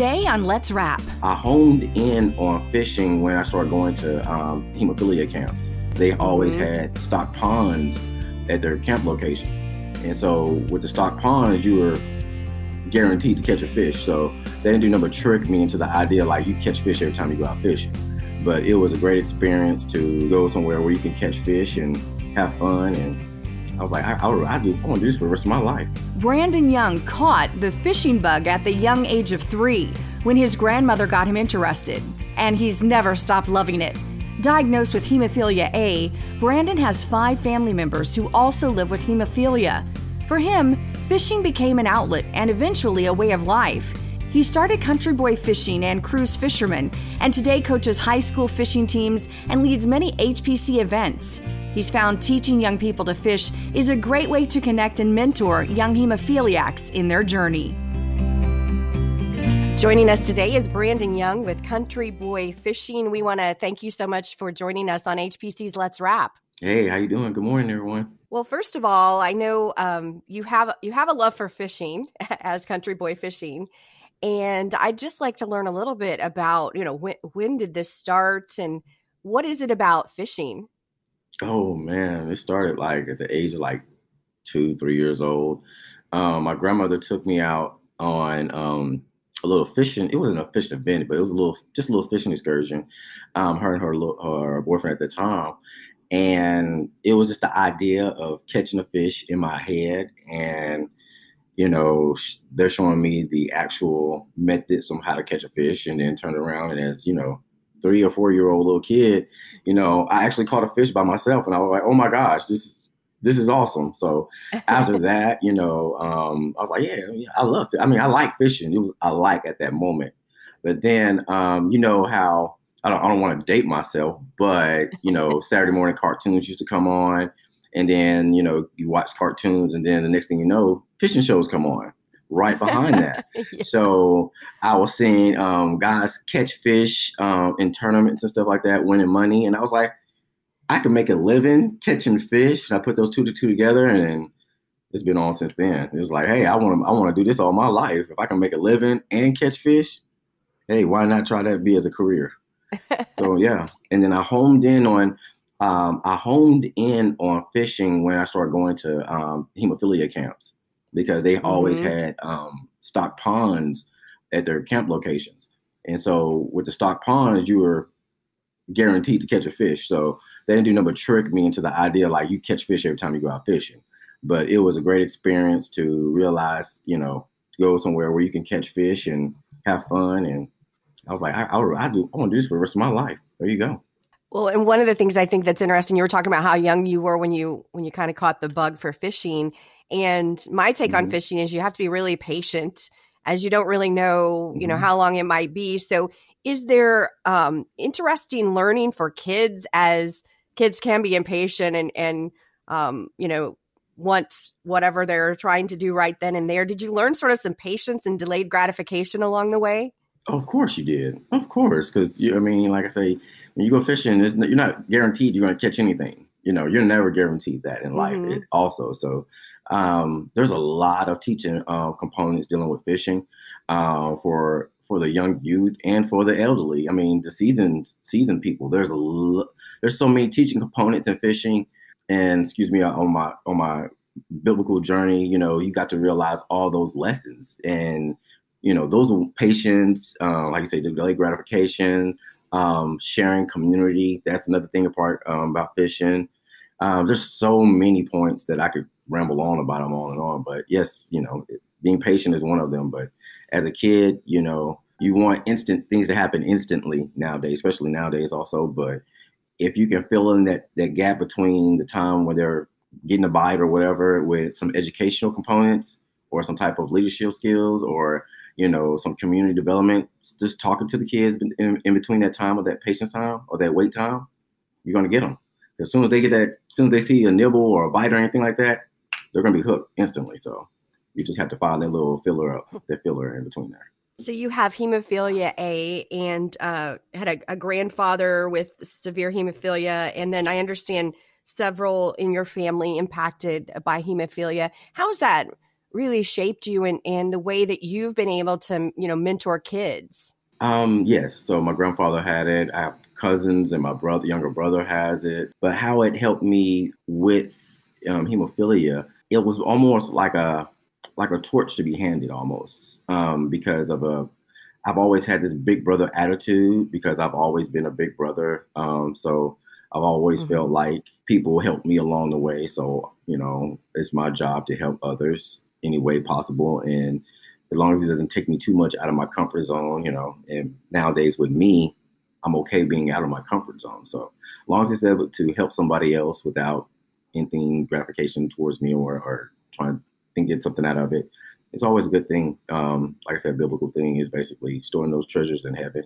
Today on Let's Wrap. I honed in on fishing when I started going to hemophilia camps. They always had stock ponds at their camp locations. And so with the stock ponds, you were guaranteed to catch a fish. So they didn't do nothing but trick me into the idea like you catch fish every time you go out fishing. But it was a great experience to go somewhere where you can catch fish and have fun. And I was like, I want to do this for the rest of my life. Brandon Young caught the fishing bug at the young age of 3 when his grandmother got him interested, and he's never stopped loving it. Diagnosed with hemophilia A, Brandon has 5 family members who also live with hemophilia. For him, fishing became an outlet and eventually a way of life. He started Country Boy Fishing and Cruz Fisherman, and today coaches high school fishing teams and leads many HPC events. He's found teaching young people to fish is a great way to connect and mentor young hemophiliacs in their journey. Joining us today is Brandon Young with Country Boy Fishing. We want to thank you so much for joining us on HPC's Let's Wrap. Hey, how you doing? Good morning, everyone. Well, first of all, I know you have a love for fishing as Country Boy Fishing. And I'd just like to learn a little bit about, when did this start and what is it about fishing? Oh, man. It started at the age of 2, 3 years old. My grandmother took me out on a little fishing. It wasn't a fishing event, but it was just a little fishing excursion. Her and her boyfriend at the time. And it was just the idea of catching a fish in my head. And they're showing me the actual methods on how to catch a fish, and then turn around and as, 3 or 4 year old little kid, I actually caught a fish by myself, and I was like, oh my gosh, this is awesome. So after that, I was like, yeah, I love it. I mean, I like fishing. It was I like at that moment. But then, how I don't want to date myself, but Saturday morning cartoons used to come on. And then, you watch cartoons, and then the next thing you know, fishing shows come on right behind that. Yeah. So I was seeing guys catch fish in tournaments and stuff like that, winning money. And I was like, I could make a living catching fish. And I put those 2 to 2 together, and it's been on since then. It was like, hey, I want to do this all my life. If I can make a living and catch fish, hey, why not try that be as a career? So, yeah. And then I honed in on fishing when I started going to hemophilia camps, because they always had stock ponds at their camp locations. And so with the stock ponds, you were guaranteed to catch a fish. So they didn't do nothing but trick me into the idea like you catch fish every time you go out fishing. But it was a great experience to realize, to go somewhere where you can catch fish and have fun. And I was like, I want to do this for the rest of my life. There you go. Well, and one of the things I think that's interesting, you were talking about how young you were when you kind of caught the bug for fishing. And my take on fishing is you have to be really patient, as you don't really know, how long it might be. So is there interesting learning for kids, as kids can be impatient and want whatever they're trying to do right then and there? Did you learn sort of some patience and delayed gratification along the way? Oh, of course you did. Of course. Because, like I say, when you go fishing, you're not guaranteed you're going to catch anything. You're never guaranteed that in life also. So there's a lot of teaching components dealing with fishing for the young youth and for the elderly. I mean, the seasoned people. There's so many teaching components in fishing. And on my biblical journey, you got to realize all those lessons. And those are patience, like you say, delayed gratification, sharing community. That's another thing about fishing. There's so many points that I could ramble on about them on and on. But yes, being patient is one of them. But as a kid, you want instant things to happen instantly nowadays, especially nowadays also. But if you can fill in that gap between the time when they're getting a bite or whatever with some educational components or some type of leadership skills or some community development, just talking to the kids in between that time of that patience time or that wait time, you're going to get them. As soon as they see a nibble or a bite or anything like that, they're going to be hooked instantly. So you just have to find that little filler in between there. So you have hemophilia A and had a grandfather with severe hemophilia. And then I understand several in your family impacted by hemophilia. How is that really shaped you and the way that you've been able to, mentor kids. Yes. So my grandfather had it. I have cousins, and my younger brother has it. But how it helped me with hemophilia, it was almost like a torch to be handed, almost, because I've always had this big brother attitude because I've always been a big brother. So I've always felt like people help me along the way. So, it's my job to help others any way possible. And as long as it doesn't take me too much out of my comfort zone, and nowadays with me, I'm okay being out of my comfort zone. So as long as it's able to help somebody else without anything gratification towards me or trying to get something out of it, it's always a good thing. Like I said, biblical thing is basically storing those treasures in heaven.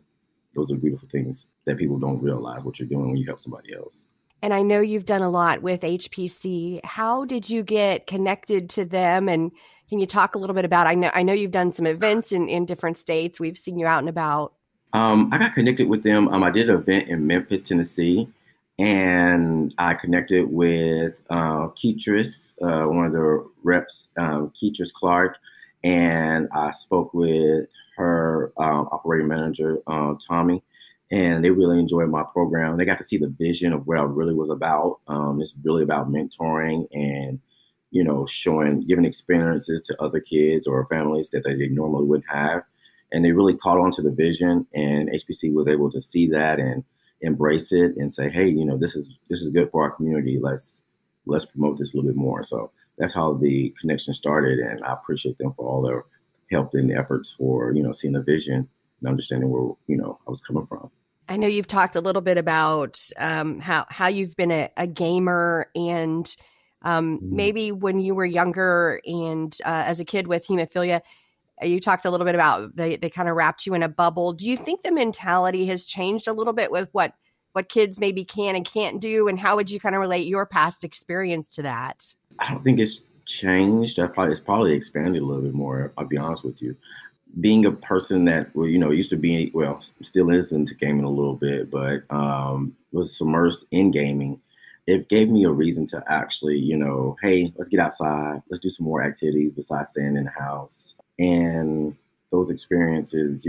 Those are beautiful things that people don't realize what you're doing when you help somebody else. And I know you've done a lot with HPC. How did you get connected to them? And can you talk a little bit about, I know you've done some events in different states. We've seen you out and about. I got connected with them. I did an event in Memphis, Tennessee, and I connected with Keetris, one of the reps, Keetris Clark, and I spoke with her operating manager, Tommy, and they really enjoyed my program. They got to see the vision of what I really was about. It's really about mentoring and, giving experiences to other kids or families that they normally wouldn't have. And they really caught on to the vision, and HPC was able to see that and embrace it and say, hey, this is good for our community. Let's promote this a little bit more. So that's how the connection started. And I appreciate them for all their help and efforts for, seeing the vision and understanding where, I was coming from. I know you've talked a little bit about how you've been a gamer and maybe when you were younger and as a kid with hemophilia, you talked a little bit about they kind of wrapped you in a bubble. Do you think the mentality has changed a little bit with what kids maybe can and can't do? And how would you kind of relate your past experience to that? I don't think it's changed. It's probably expanded a little bit more. I'll be honest with you. Being a person that, used to be, still is into gaming a little bit, but was submersed in gaming, it gave me a reason to actually, hey, let's get outside. Let's do some more activities besides staying in the house. And those experiences,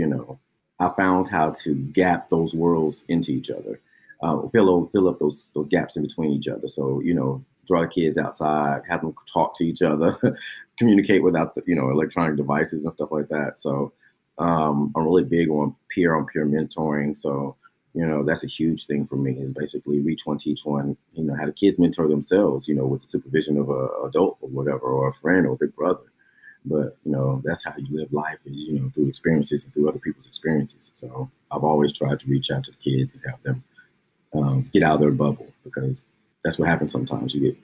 I found how to gap those worlds into each other, fill up those gaps in between each other. So, draw the kids outside, have them talk to each other, communicate without the, electronic devices and stuff like that. So I'm really big on peer mentoring. So, that's a huge thing for me, is basically reach one, teach one, how the kids mentor themselves, with the supervision of an adult or whatever, or a friend or a big brother. But, that's how you live life is, through experiences and through other people's experiences. So I've always tried to reach out to the kids and help them get out of their bubble, because that's what happens sometimes. You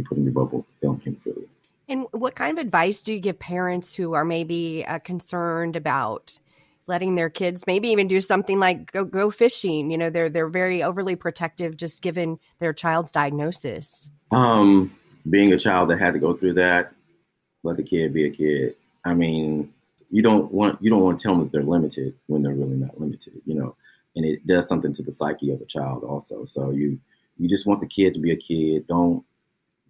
put in your bubble, they don't feel it. And what kind of advice do you give parents who are maybe concerned about letting their kids maybe even do something like go fishing? They're very overly protective just given their child's diagnosis. Being a child that had to go through that, let the kid be a kid. I mean, you don't want to tell them that they're limited when they're really not limited, and it does something to the psyche of a child also. So you just want the kid to be a kid. Don't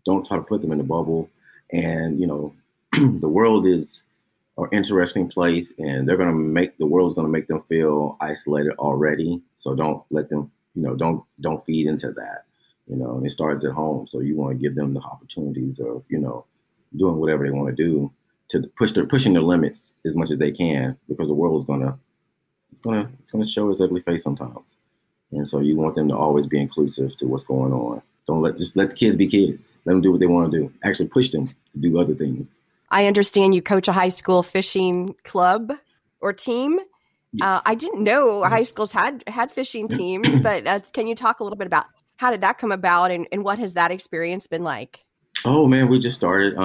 try to put them in a bubble. And, the world is an interesting place, and the world is going to make them feel isolated already. So don't let them, don't feed into that, and it starts at home. So you want to give them the opportunities of, doing whatever they want to do to pushing their limits as much as they can, because the world is it's gonna show its ugly face sometimes. And so you want them to always be inclusive to what's going on. Just let the kids be kids. Let them do what they want to do. Actually push them to do other things. I understand you coach a high school fishing club or team. Yes. I didn't know high schools had fishing teams, but can you talk a little bit about how did that come about and what has that experience been like? Oh man, we just started.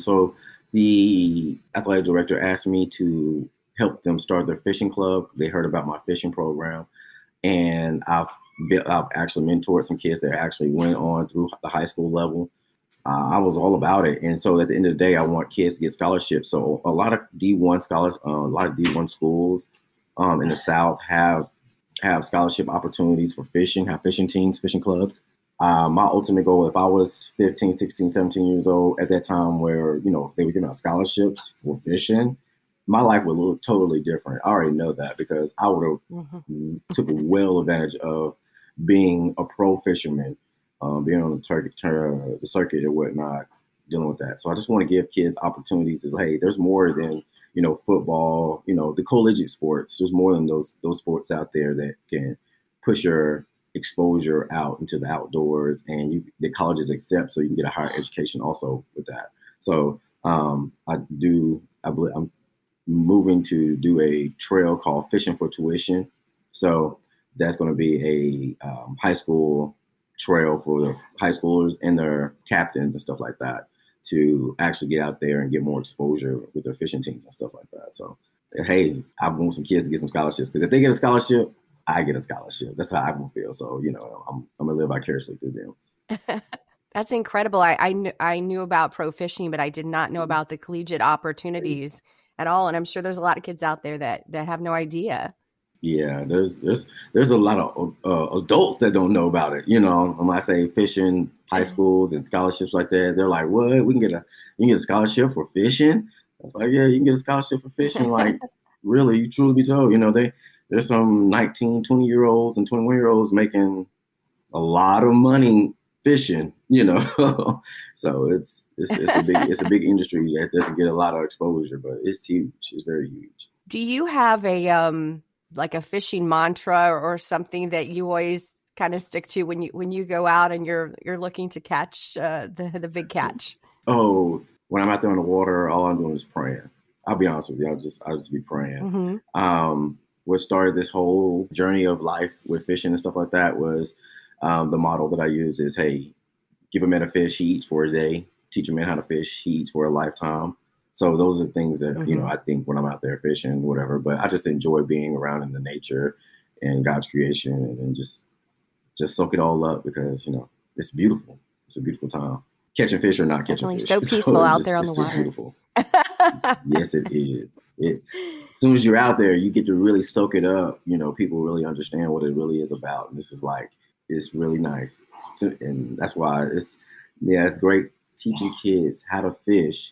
So the athletic director asked me to help them start their fishing club. They heard about my fishing program, and I've actually mentored some kids that actually went on through the high school level. I was all about it. And so at the end of the day, I want kids to get scholarships. So a lot of D1 scholars, a lot of D1 schools in the South have scholarship opportunities for fishing, have fishing teams, fishing clubs. My ultimate goal, if I was 15, 16, 17 years old at that time where, they were giving out scholarships for fishing, my life would look totally different. I already know that because I would have took well advantage of being a pro fisherman, being on the circuit and whatnot, dealing with that. So I just want to give kids opportunities. Hey, there's more than, football, the collegiate sports. There's more than those sports out there that can push your exposure out into the outdoors, and the colleges accept, so you can get a higher education also with that. So I'm moving to do a trail called Fishing for Tuition. So that's going to be a high school trail for the high schoolers and their captains and stuff like that, to actually get out there and get more exposure with their fishing teams and stuff like that. So, hey, I want some kids to get some scholarships, because if they get a scholarship, I get a scholarship. That's how I will feel. So, I'm going to live vicariously through them. That's incredible. I knew about pro fishing, but I did not know about the collegiate opportunities at all. And I'm sure there's a lot of kids out there that have no idea. Yeah, there's a lot of adults that don't know about it. When I say fishing, high schools and scholarships like that, they're like, "What? You can get a scholarship for fishing?" I was like, "Yeah, you can get a scholarship for fishing." Like, really, you truly be told, there's some 19, 20-year-olds and 21-year-olds making a lot of money fishing. So it's a big industry that doesn't get a lot of exposure, but it's huge. It's very huge. Do you have a like a fishing mantra or something that you always kind of stick to when you go out and you're looking to catch the big catch? Oh, when I'm out there on the water, all I'm doing is praying. I'll be honest with you. I'll just be praying. Mm-hmm. What started this whole journey of life with fishing and stuff like that was the model that I use is, hey, give a man a fish, he eats for a day. Teach a man how to fish, he eats for a lifetime. So those are things that, I think when I'm out there fishing, whatever, but I just enjoy being around in the nature and God's creation, and just soak it all up, because, it's beautiful. It's a beautiful time. Catching fish or not catching fish. So peaceful out there on the water. It's beautiful. Yes, it is. As soon as you're out there, you get to really soak it up. People really understand what it really is about. And this is it's really nice. So, and that's why it's great teaching kids how to fish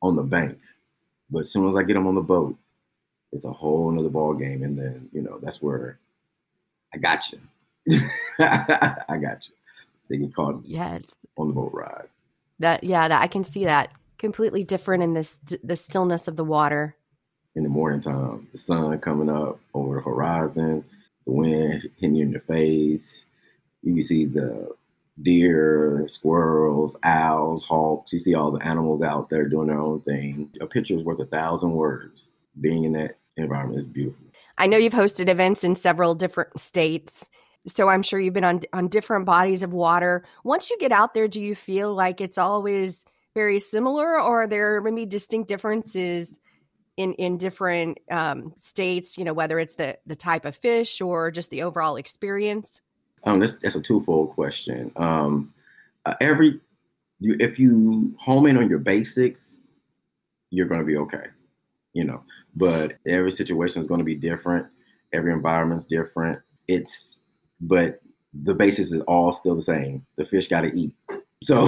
on the bank. But as soon as I get them on the boat, it's a whole nother ball game. And then, that's where I got you. I got you. They get caught on the boat ride. That I can see that. Completely different in the stillness of the water. In the morning time, the sun coming up over the horizon, the wind hitting you in your face. You can see the deer, squirrels, owls, hawks. You see all the animals out there doing their own thing. A picture is worth 1,000 words. Being in that environment is beautiful. I know you've hosted events in several different states, so I'm sure you've been on different bodies of water. Once you get out there, do you feel like it's always very similar, or are there maybe distinct differences in different states, whether it's the type of fish or just the overall experience? That's a twofold question. If you home in on your basics, you're going to be okay, but every situation is going to be different. Every environment's different. But the basis is all still the same. The fish got to eat. So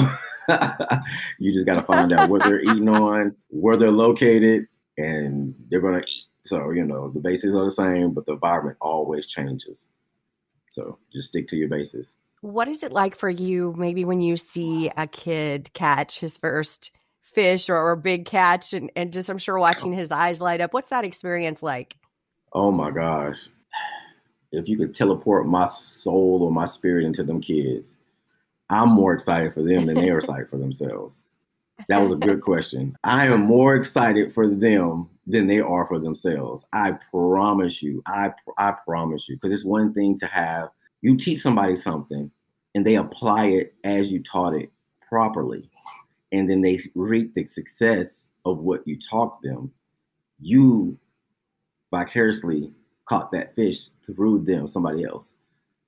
you just got to find out what they're eating on, where they're located, and they're going to eat. So, the bases are the same, but the environment always changes. So just stick to your bases. What is it like for you, maybe when you see a kid catch his first fish or a big catch, and just, I'm sure, watching his eyes light up? What's that experience like? Oh my gosh. If you could teleport my soul or my spirit into them kids, I'm more excited for them than they are excited for themselves. That was a good question. I am more excited for them than they are for themselves. I promise you. I promise you. Because it's one thing to you teach somebody something and they apply it as you taught it properly. And then they reap the success of what you taught them. You vicariously caught that fish through them, somebody else.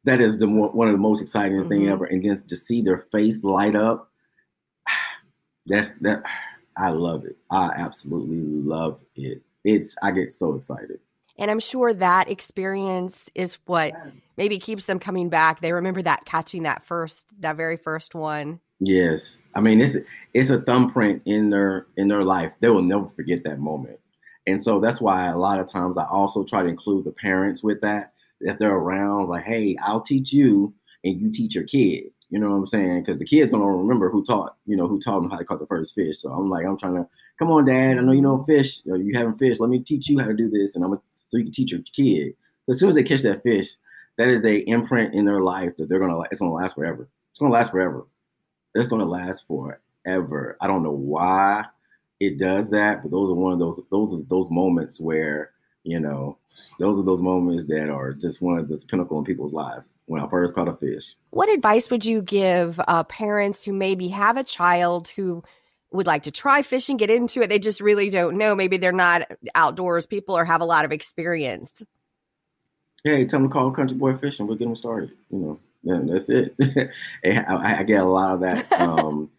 That is one of the most exciting thing ever. And then to see their face light up, I love it. I absolutely love it. I get so excited. And I'm sure that experience is what maybe keeps them coming back. They remember that catching that very first one. Yes. I mean, it's a thumbprint in their life. They will never forget that moment. And so that's why a lot of times I also try to include the parents with that. If they're around, like, hey, I'll teach you and you teach your kid. You know what I'm saying? Because the kid's gonna remember who taught them how to caught the first fish. So I'm trying to, come on, Dad. I know you know fish. You haven't fished. Let me teach you how to do this, and so you can teach your kid. As soon as they catch that fish, that is a imprint in their life that it's gonna last forever. It's gonna last forever. It's gonna last forever. I don't know why it does that, but those are one of those moments where, those are those moments that are just one of the pinnacle in people's lives. When I first caught a fish. What advice would you give parents who maybe have a child who would like to try fishing, get into it? They just really don't know. Maybe they're not outdoors people or have a lot of experience. Hey, tell them to call Country Boy Fishing. We'll get them started. That's it. I get a lot of that.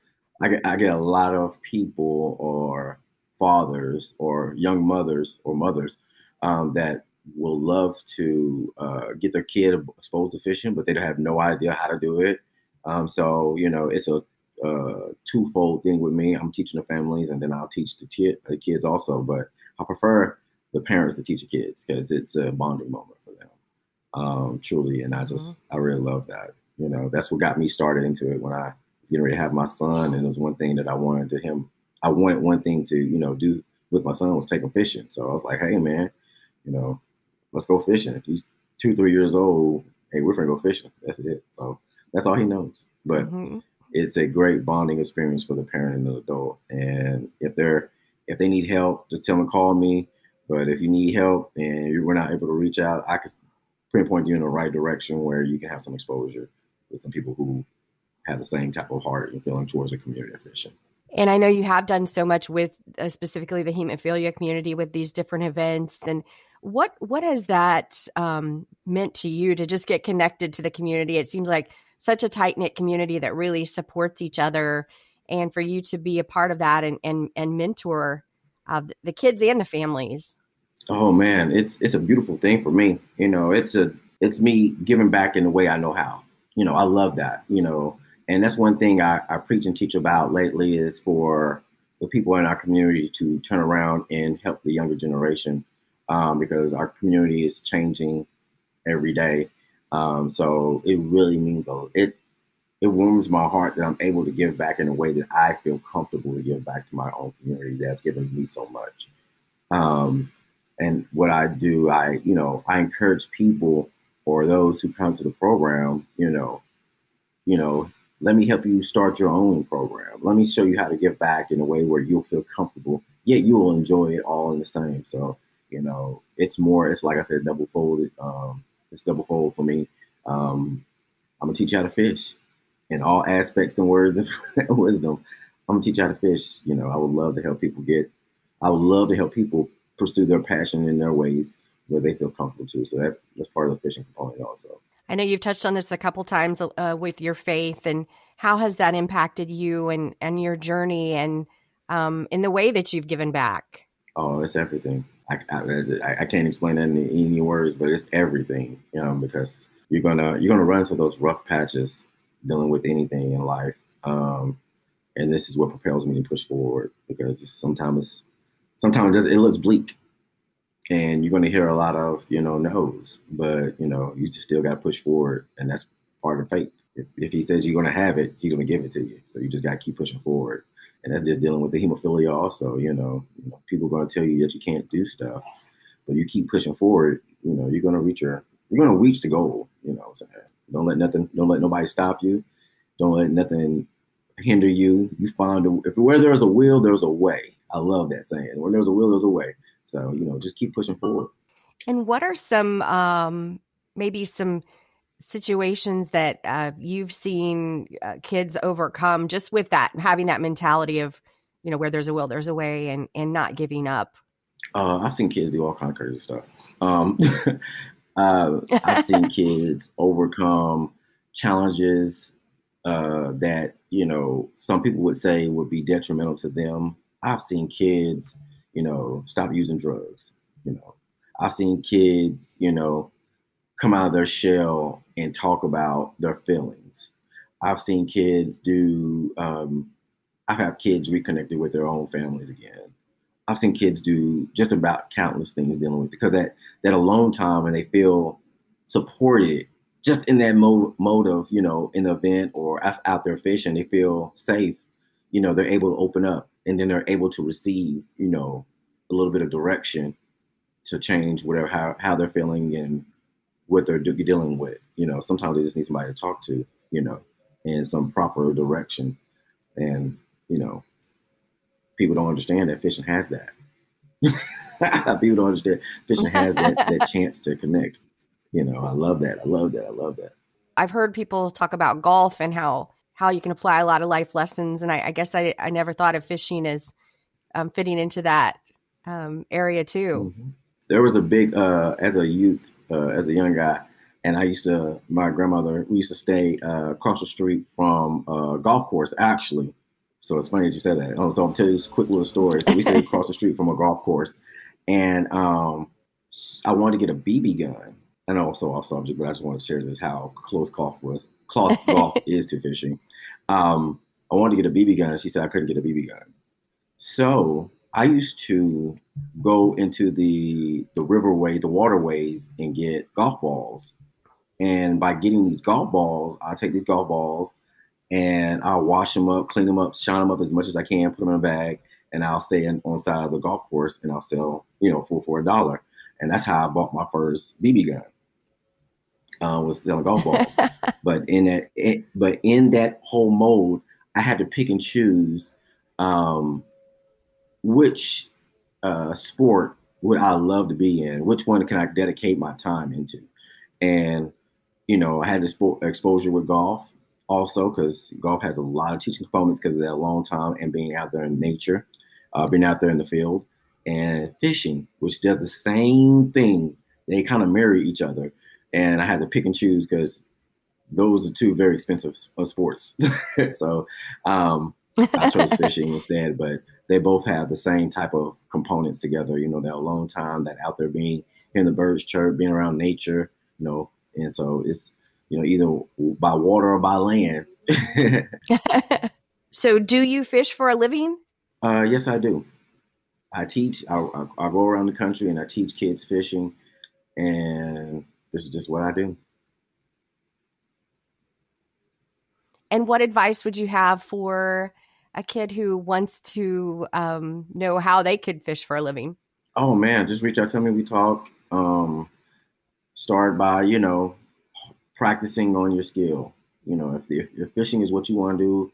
I get a lot of people or fathers or young mothers or mothers that will love to get their kid exposed to fishing, but they have no idea how to do it. So it's a twofold thing with me. I'm teaching the families, and then I'll teach the kids also. But I prefer the parents to teach the kids because it's a bonding moment for them, truly. And I really love that. That's what got me started into it when I was getting ready to have my son, and it was one thing that I wanted one thing to do with my son was take him fishing. So I was like, hey man, let's go fishing. He's 2-3 years old. Hey, we're gonna go fishing. That's it. So that's all he knows. But it's a great bonding experience for the parent and the adult. And if they need help, just tell them to call me. But if you need help and we're not able to reach out, I can pinpoint you in the right direction where you can have some exposure with some people who have the same type of heart and feeling towards the community of fishing. And I know you have done so much with specifically the hemophilia community with these different events. And what has that meant to you to just get connected to the community? It seems like such a tight-knit community that really supports each other, and for you to be a part of that and mentor the kids and the families. Oh man, it's a beautiful thing for me. It's me giving back in the way I know how. I love that. And that's one thing I preach and teach about lately is for the people in our community to turn around and help the younger generation, because our community is changing every day. So it really means it warms my heart that I'm able to give back in a way that I feel comfortable to give back to my own community that's given me so much. And what I do, I encourage people or those who come to the program, let me help you start your own program. Let me show you how to give back in a way where you'll feel comfortable, yet you will enjoy it all in the same. So, it's like I said, double folded. It's double fold for me. I'm gonna teach you how to fish in all aspects and words of wisdom. I'm gonna teach you how to fish. I would love to help people pursue their passion in their ways where they feel comfortable too. So that's part of the fishing component also. I know you've touched on this a couple times with your faith, and how has that impacted you and your journey and in the way that you've given back? Oh, it's everything. I can't explain that in any words, but it's everything. Because you're gonna run into those rough patches dealing with anything in life, and this is what propels me to push forward. Because sometimes it looks bleak. And you're going to hear a lot of, no's, but, you just still got to push forward. And that's part of faith. If he says you're going to have it, he's going to give it to you. So you just got to keep pushing forward. And that's just dealing with the hemophilia also. People are going to tell you that you can't do stuff, but you keep pushing forward. You're going to reach the goal. What I'm saying? Don't let nobody stop you. Don't let nothing hinder you. You find where there's a will, there's a way. I love that saying. When there's a will, there's a way. So, just keep pushing forward. And what are some, maybe some situations that you've seen kids overcome just with that, having that mentality of, where there's a will, there's a way, and not giving up? I've seen kids do all kinds of crazy stuff. I've seen kids overcome challenges that, some people would say would be detrimental to them. I've seen kids stop using drugs. I've seen kids, come out of their shell and talk about their feelings. I've seen kids do, I've had kids reconnected with their own families again. I've seen kids do just about countless things dealing with, because that alone time, and they feel supported just in that mode of, in the event or out there fishing, they feel safe. They're able to open up, and then they're able to receive, a little bit of direction to change whatever, how they're feeling and what they're dealing with. Sometimes they just need somebody to talk to, and some proper direction. And, people don't understand that fishing has that. People don't understand fishing has that chance to connect. I love that. I love that. I love that. I've heard people talk about golf and how you can apply a lot of life lessons. And I guess I never thought of fishing as fitting into that area too. Mm-hmm. There was a big, as a youth, as a young guy, and my grandmother, we used to stay across the street from a golf course, actually. So it's funny that you said that. So I'll tell you this quick little story. So we stayed across the street from a golf course, and I wanted to get a BB gun. And also off subject, but I just want to share this, how close golf is to fishing. I wanted to get a BB gun, and she said I couldn't get a BB gun. So I used to go into the riverways, the waterways, and get golf balls. And by getting these golf balls, I take these golf balls and I'll wash them up, clean them up, shine them up as much as I can, put them in a bag, and I'll stay on side of the golf course and I'll sell, for $1. And that's how I bought my first BB gun. Was selling golf balls. But in that whole mode, I had to pick and choose which sport would I love to be in, which one can I dedicate my time into. And I had this exposure with golf also, because golf has a lot of teaching components because of that long time and being out there in nature, being out there in the field, and fishing, which does the same thing. They kind of marry each other. And I had to pick and choose because those are two very expensive sports. So I chose fishing instead, but they both have the same type of components together, that alone time, that out there hearing the birds chirp, being around nature, and so it's, either by water or by land. So do you fish for a living? Yes, I do. I teach. I go around the country and I teach kids fishing, and this is just what I do. And what advice would you have for a kid who wants to know how they could fish for a living? Oh man, just reach out to me. We talk. Start by, practicing on your skill. If fishing is what you want to do,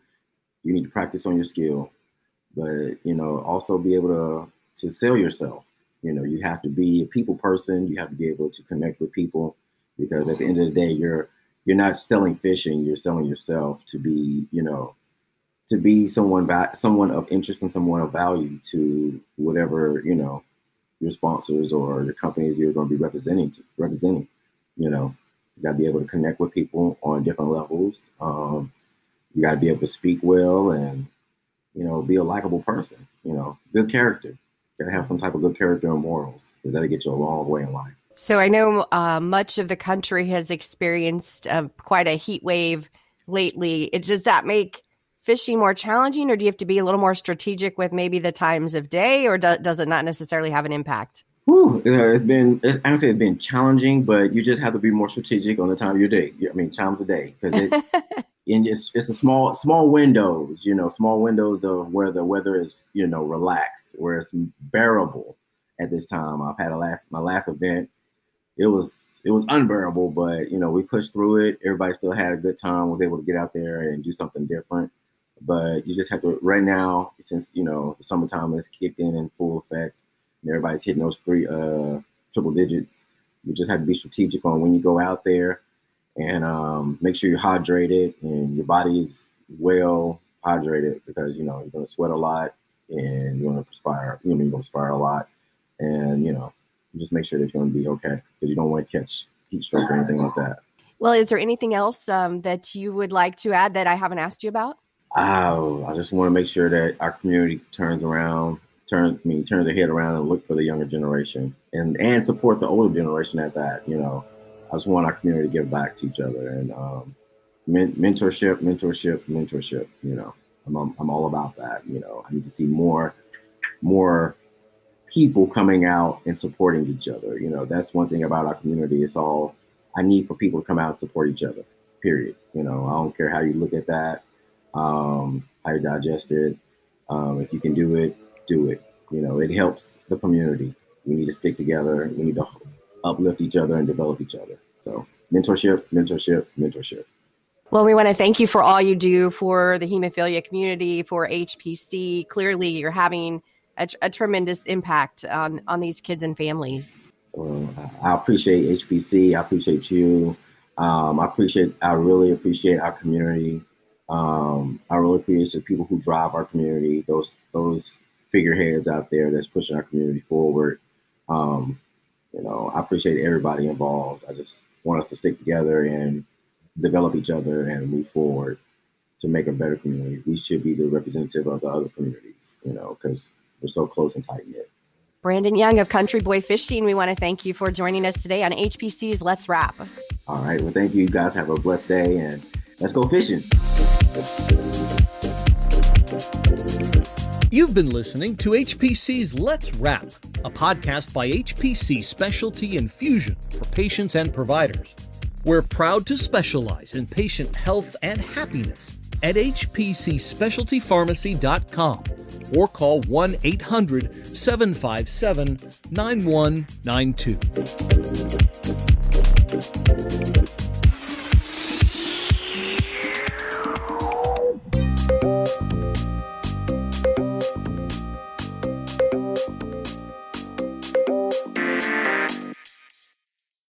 you need to practice on your skill. But, also be able to sell yourself. You have to be a people person. You have to be able to connect with people, because at the end of the day, you're not selling fishing. You're selling yourself to be, to be someone of interest and someone of value to whatever, your sponsors or your companies you're going to be representing. You got to be able to connect with people on different levels. You got to be able to speak well and, be a likable person, good character. Got to have some type of good character and morals, because that'll get you a long way in life. So I know much of the country has experienced quite a heat wave lately. Does that make fishing more challenging, or do you have to be a little more strategic with maybe the times of day, or does it not necessarily have an impact? It's been challenging, but you just have to be more strategic on the time of your day. Times of day, because it's a small windows, small windows of where the weather is, relaxed, where it's bearable at this time. I've had my last event. It was unbearable, but we pushed through it. Everybody still had a good time, was able to get out there and do something different. But you just have to, right now, since the summertime has kicked in full effect, and everybody's hitting those 3 triple digits, you just have to be strategic on when you go out there, and make sure you're hydrated and your body is well hydrated, because you're going to sweat a lot and you're going to perspire. You're going to perspire a lot, and just make sure that you're going to be okay, because you don't want to catch heat stroke or anything like that. Well, is there anything else that you would like to add that I haven't asked you about? I just want to make sure that our community turns their head around and look for the younger generation, and support the older generation at that. I just want our community to give back to each other, and mentorship. You know, I'm all about that. You know, I need to see more people coming out and supporting each other. You know, that's one thing about our community. It's all I need for people to come out and support each other. Period. You know, I don't care how you look at that, how you digest it. If you can do it, do it. You know, it helps the community. We need to stick together. We need to uplift each other and develop each other. So mentorship. Well, we want to thank you for all you do for the hemophilia community, for HPC. Clearly, you're having a tremendous impact on these kids and families. I appreciate HPC. I appreciate you. I really appreciate our community. I really appreciate the people who drive our community, those figureheads out there that's pushing our community forward. You know, I appreciate everybody involved. I just want us to stick together and develop each other and move forward to make a better community. We should be the representative of the other communities, you know, because we're so close and tight-knit. Brandon Young of Country Boy Fishing, we want to thank you for joining us today on HPC's Let's Wrap. All right. Well, thank you. You guys have a blessed day, and let's go fishing. You've been listening to HPC's Let's Wrap, a podcast by HPC Specialty Infusion for patients and providers. We're proud to specialize in patient health and happiness at hpcspecialtypharmacy.com or call 1-800-757-9192.